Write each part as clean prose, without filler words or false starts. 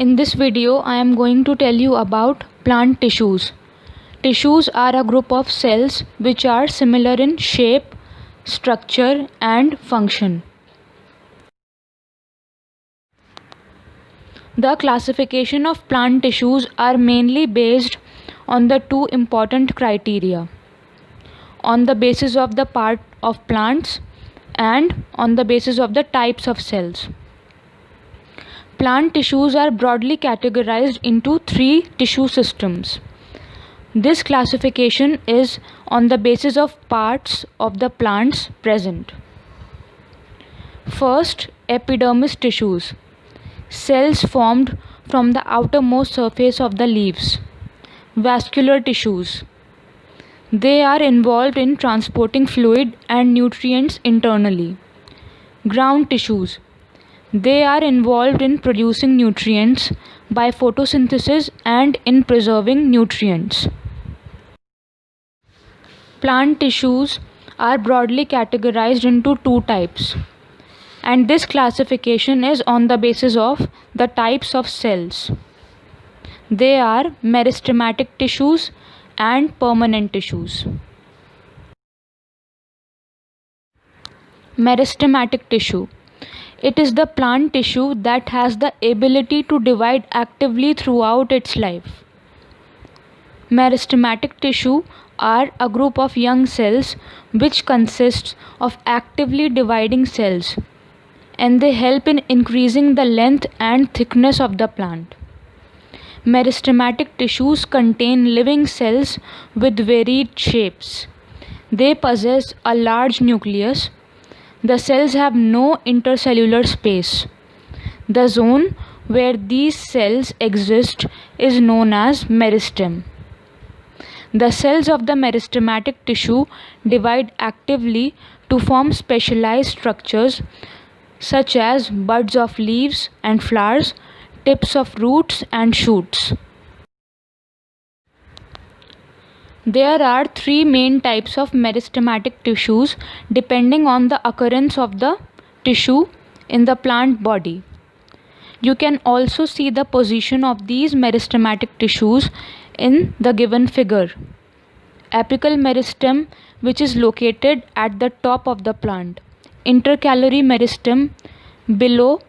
In this video, I am going to tell you about plant tissues. Tissues are a group of cells which are similar in shape, structure and function. The classification of plant tissues are mainly based on the two important criteria: on the basis of the part of plants and on the basis of the types of cells. Plant tissues are broadly categorized into three tissue systems. This classification is on the basis of parts of the plants present. First, epidermis tissues, cells formed from the outermost surface of the leaves. Vascular tissues, they are involved in transporting fluid and nutrients internally. Ground tissues, they are involved in producing nutrients by photosynthesis and in preserving nutrients. Plant tissues are broadly categorized into two types, and this classification is on the basis of the types of cells. They are meristematic tissues and permanent tissues. Meristematic tissue, it is the plant tissue that has the ability to divide actively throughout its life. Meristematic tissue are a group of young cells which consists of actively dividing cells, and they help in increasing the length and thickness of the plant. Meristematic tissues contain living cells with varied shapes. They possess a large nucleus. The cells have no intercellular space. The zone where these cells exist is known as meristem. The cells of the meristematic tissue divide actively to form specialized structures such as buds of leaves and flowers, tips of roots and shoots. There are three main types of meristematic tissues depending on the occurrence of the tissue in the plant body. You can also see the position of these meristematic tissues in the given figure. Apical meristem, which is located at the top of the plant. Intercalary meristem below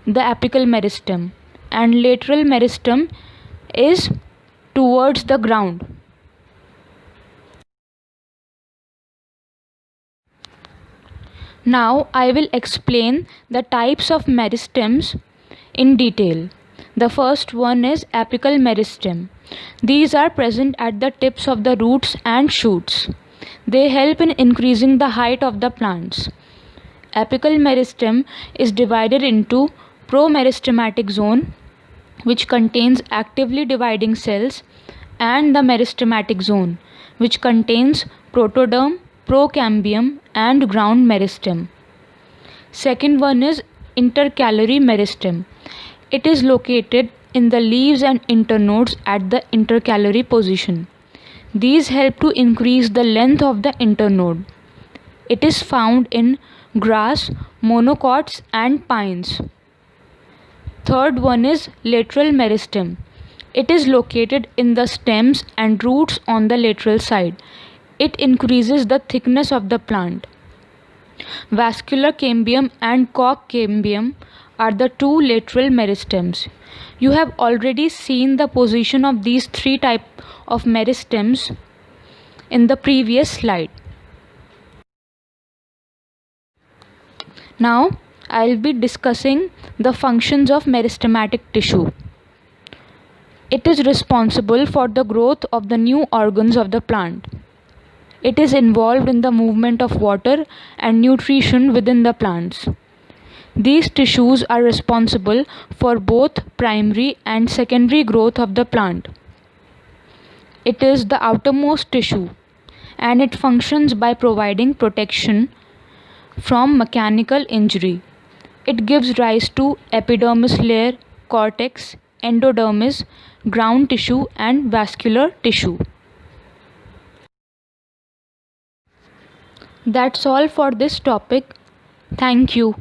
the apical meristem, and lateral meristem is towards the ground. Now I will explain the types of meristems in detail. The first one is apical meristem. These are present at the tips of the roots and shoots. They help in increasing the height of the plants. Apical meristem is divided into promeristematic zone, which contains actively dividing cells, and the meristematic zone, which contains protoderm, procambium and ground meristem. Second one is intercalary meristem. It is located in the leaves and internodes at the intercalary position. These help to increase the length of the internode. It is found in grass, monocots and pines. Third one is lateral meristem. It is located in the stems and roots on the lateral side. It increases the thickness of the plant. Vascular cambium and cork cambium are the two lateral meristems. You have already seen the position of these three types of meristems in the previous slide. Now I will be discussing the functions of meristematic tissue. It is responsible for the growth of the new organs of the plant. It is involved in the movement of water and nutrition within the plants. These tissues are responsible for both primary and secondary growth of the plant. It is the outermost tissue, and it functions by providing protection from mechanical injury. It gives rise to epidermis layer, cortex, endodermis, ground tissue and vascular tissue. That's all for this topic. Thank you.